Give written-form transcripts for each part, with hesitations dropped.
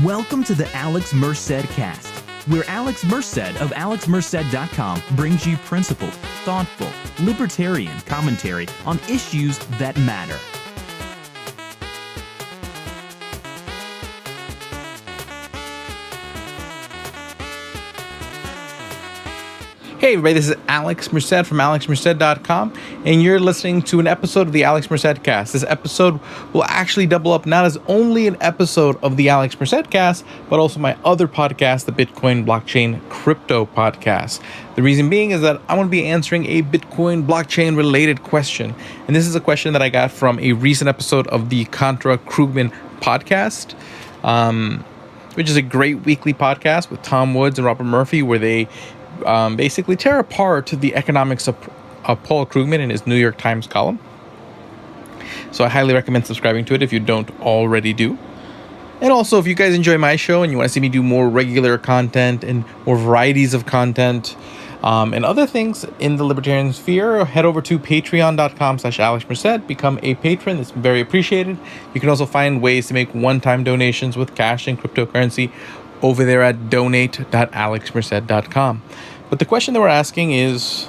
Welcome to the Alex Merced Cast, where Alex Merced of AlexMerced.com brings you principled, thoughtful, libertarian commentary on issues that matter. Hey everybody, this is Alex Merced from AlexMerced.com, and you're listening to an episode of the Alex Merced Cast. This episode will actually double up not as only an episode of the Alex Merced Cast, but also my other podcast, the Bitcoin Blockchain Crypto Podcast. The reason being is that I'm going to be answering a Bitcoin blockchain related question, and this is a question that I got from a recent episode of the Contra Krugman podcast, which is a great weekly podcast with Tom Woods and Robert Murphy, where they basically tear apart the economics of Paul Krugman in his New York Times column. So I highly recommend subscribing to it if you don't already do. And also, if you guys enjoy my show and you want to see me do more regular content and more varieties of content and other things in the libertarian sphere, head over to patreon.com/AlexMerced. Become a patron. It's very appreciated. You can also find ways to make one-time donations with cash and cryptocurrency over there at donate.alexmerced.com. But the question that we're asking is,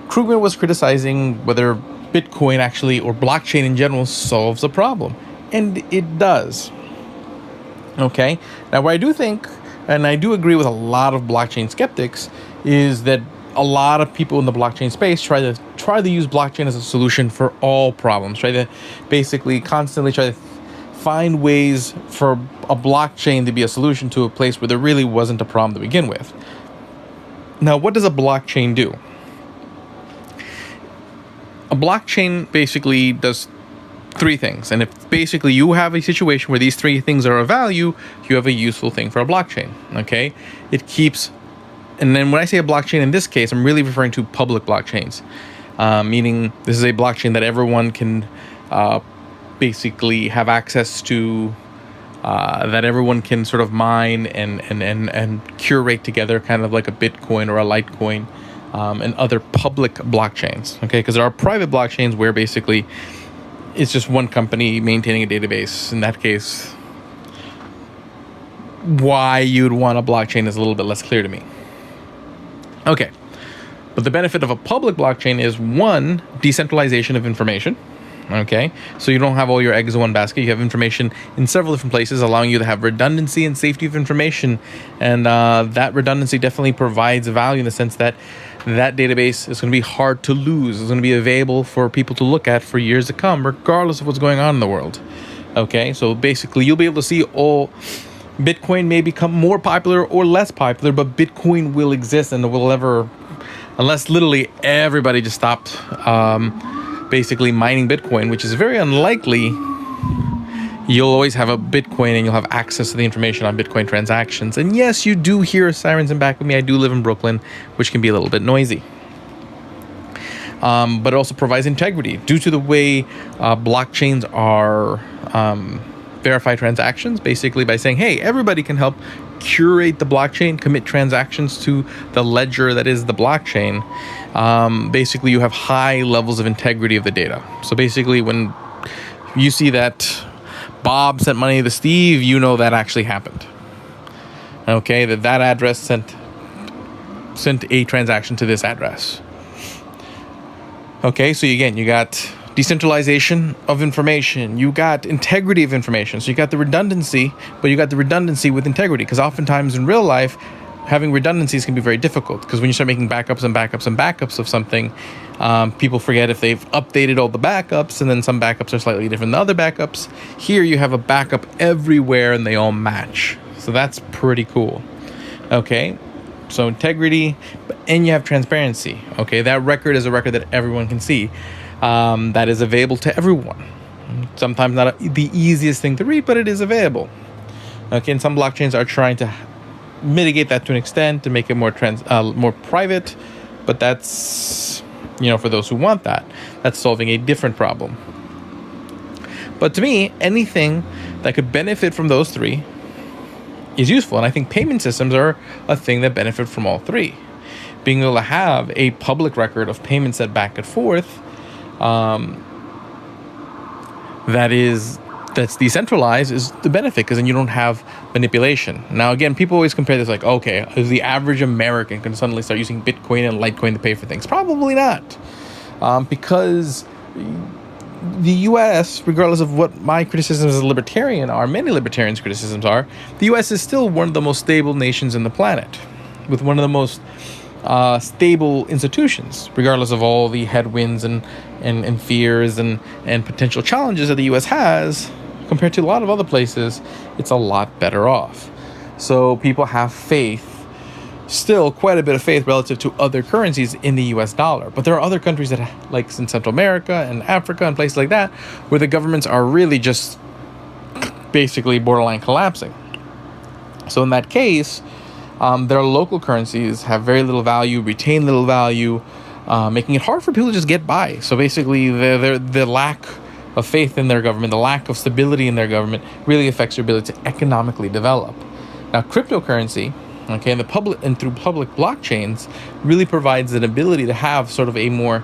Krugman was criticizing whether Bitcoin actually, or blockchain in general, solves a problem. And it does. Okay? Now, what I do think, and I do agree with a lot of blockchain skeptics, is that a lot of people in the blockchain space try to use blockchain as a solution for all problems. Try to basically constantly try to find ways for a blockchain to be a solution to a place where there really wasn't a problem to begin with. Now, what does a blockchain do? A blockchain basically does three things. And if basically you have a situation where these three things are of value, you have a useful thing for a blockchain. Okay? It keeps, and then when I say a blockchain in this case, I'm really referring to public blockchains, meaning this is a blockchain that everyone can basically have access to, that everyone can sort of mine and curate together, kind of like a Bitcoin or a Litecoin, and other public blockchains. Okay, because there are private blockchains where basically it's just one company maintaining a database. In that case, why you'd want a blockchain is a little bit less clear to me. Okay, but the benefit of a public blockchain is, one, decentralization of information. Okay, so you don't have all your eggs in one basket. You have information in several different places, allowing you to have redundancy and safety of information. And that redundancy definitely provides value in the sense that that database is going to be hard to lose. It's going to be available for people to look at for years to come, regardless of what's going on in the world. Okay, so basically you'll be able to see all Bitcoin may become more popular or less popular, but Bitcoin will exist and will ever, unless literally everybody just stopped basically mining Bitcoin, which is very unlikely, you'll always have a Bitcoin and you'll have access to the information on Bitcoin transactions. And yes, you do hear sirens in back of me. I do live in Brooklyn, which can be a little bit noisy. But it also provides integrity due to the way blockchains are verify transactions, basically by saying, hey, everybody can help curate the blockchain, commit transactions to the ledger that is the blockchain. Basically, you have high levels of integrity of the data. So basically, when you see that Bob sent money to Steve, you know that actually happened. Okay, that address sent a transaction to this address. Okay, so again, you got decentralization of information, you got integrity of information. So you got the redundancy, but you got the redundancy with integrity, because oftentimes in real life, having redundancies can be very difficult, because when you start making backups and backups and backups of something, people forget if they've updated all the backups, and then some backups are slightly different than other backups. Here you have a backup everywhere and they all match. So that's pretty cool. Okay, so integrity, and you have transparency. Okay, that record is a record that everyone can see. That is available to everyone. Sometimes not the easiest thing to read, but it is available. Okay, and some blockchains are trying to mitigate that to an extent to make it more private, but that's, for those who want that, that's solving a different problem. But to me, anything that could benefit from those three is useful, and I think payment systems are a thing that benefit from all three. Being able to have a public record of payments set back and forth, that is that's decentralized is the benefit, because then you don't have manipulation. Now, again, people always compare this like, okay, is the average American can suddenly start using Bitcoin and Litecoin to pay for things? Probably not, because the U.S., regardless of what my criticisms as a libertarian are, many libertarians' criticisms are, the U.S. is still one of the most stable nations in the planet, with one of the most stable institutions, regardless of all the headwinds and fears and potential challenges that the U.S. has. Compared to a lot of other places, it's a lot better off. So people have faith, still quite a bit of faith relative to other currencies in the U.S. dollar. But there are other countries that, like in Central America and Africa and places like that, where the governments are really just basically borderline collapsing. So in that case, their local currencies have very little value, retain little value, making it hard for people to just get by. So basically, the lack of faith in their government, the lack of stability in their government, really affects their ability to economically develop. Now, cryptocurrency, okay, and through public blockchains, really provides an ability to have sort of a more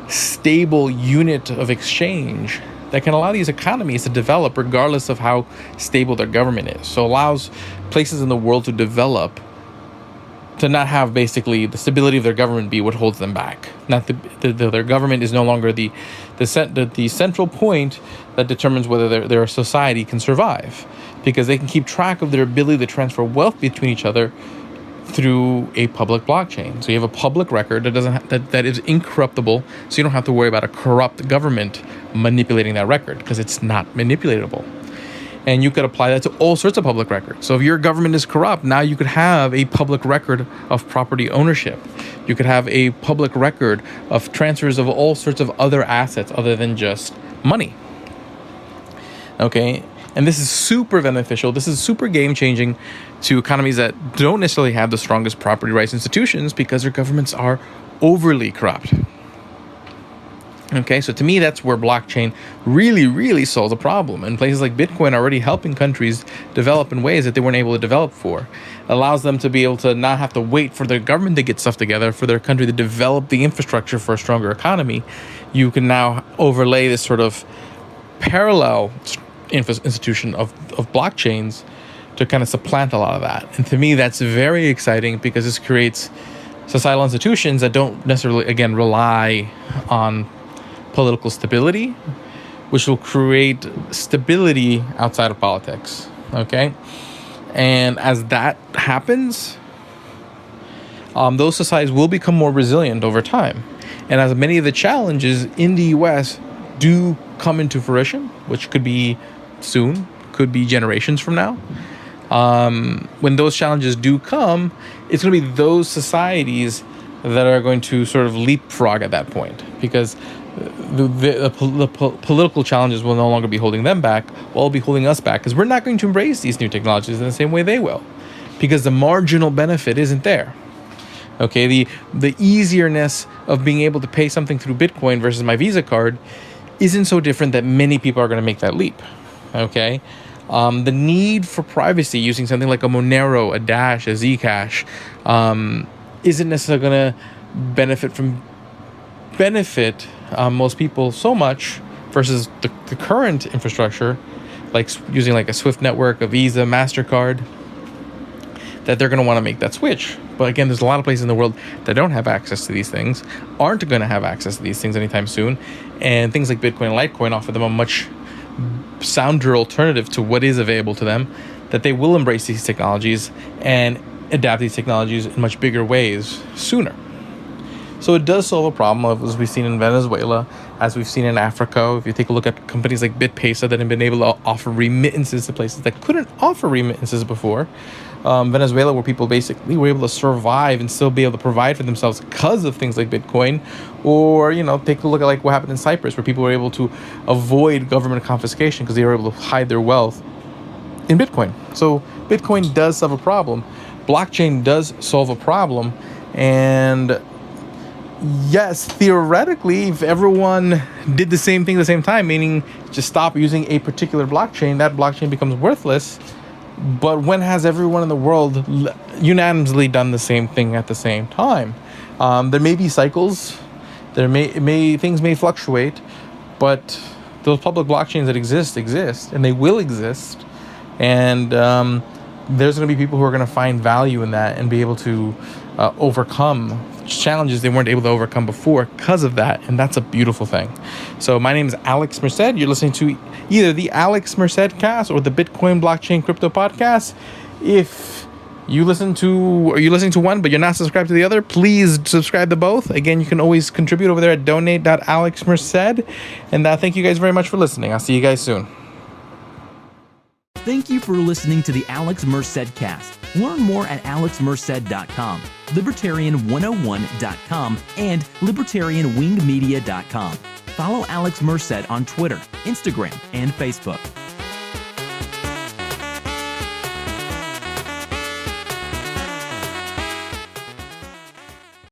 stable unit of exchange that can allow these economies to develop regardless of how stable their government is. So allows places in the world to develop, to not have basically the stability of their government be what holds them back. Not their government is no longer the central point that determines whether their society can survive, because they can keep track of their ability to transfer wealth between each other through a public blockchain. So you have a public record that is incorruptible, so you don't have to worry about a corrupt government manipulating that record, because it's not manipulatable. And you could apply that to all sorts of public records. So if your government is corrupt, now you could have a public record of property ownership. You could have a public record of transfers of all sorts of other assets other than just money. Okay? And this is super beneficial. This is super game-changing to economies that don't necessarily have the strongest property rights institutions, because their governments are overly corrupt. Okay, so to me, that's where blockchain really, really solves a problem. And places like Bitcoin are already helping countries develop in ways that they weren't able to develop before. It allows them to be able to not have to wait for their government to get stuff together, for their country to develop the infrastructure for a stronger economy. You can now overlay this sort of parallel institution of blockchains to kind of supplant a lot of that. And to me, that's very exciting, because this creates societal institutions that don't necessarily, again, rely on political stability, which will create stability outside of politics. Okay, and as that happens, those societies will become more resilient over time. And as many of the challenges in the U.S. do come into fruition, which could be soon, could be generations from now, when those challenges do come, it's going to be those societies that are going to sort of leapfrog at that point, because the political challenges will no longer be holding them back, will be holding us back, because we're not going to embrace these new technologies in the same way they will, because the marginal benefit isn't there. Okay, the easierness of being able to pay something through Bitcoin versus my Visa card isn't so different that many people are going to make that leap. Okay, the need for privacy using something like a Monero, a Dash, a Zcash isn't necessarily going to benefit most people so much versus the current infrastructure, like using like a Swift network, a Visa, MasterCard, that they're going to want to make that switch. But again, there's a lot of places in the world that don't have access to these things, aren't going to have access to these things anytime soon, and things like Bitcoin and Litecoin offer them a much sounder alternative to what is available to them, that they will embrace these technologies and adapt these technologies in much bigger ways sooner. So it does solve a problem, as we've seen in Venezuela, as we've seen in Africa. If you take a look at companies like BitPesa that have been able to offer remittances to places that couldn't offer remittances before. Venezuela, where people basically were able to survive and still be able to provide for themselves because of things like Bitcoin. Or, take a look at like what happened in Cyprus, where people were able to avoid government confiscation because they were able to hide their wealth in Bitcoin. So Bitcoin does solve a problem. Blockchain does solve a problem. And yes, theoretically, if everyone did the same thing at the same time, meaning just stop using a particular blockchain, that blockchain becomes worthless. But when has everyone in the world unanimously done the same thing at the same time? There may be cycles. Things may fluctuate, but those public blockchains that exist, and they will exist. And there's going to be people who are going to find value in that and be able to overcome challenges they weren't able to overcome before because of that. And that's a beautiful thing. So my name is Alex Merced. You're listening to either the Alex Merced Cast or the Bitcoin Blockchain Crypto Podcast. If you're listening to one but you're not subscribed to the other, please subscribe to both. Again, you can always contribute over there at donate.alexmerced. And thank you guys very much for listening. I'll see you guys soon. Thank you for listening to the Alex Merced Cast. Learn more at alexmerced.com, libertarian101.com, and libertarianwingmedia.com. Follow Alex Merced on Twitter, Instagram, and Facebook.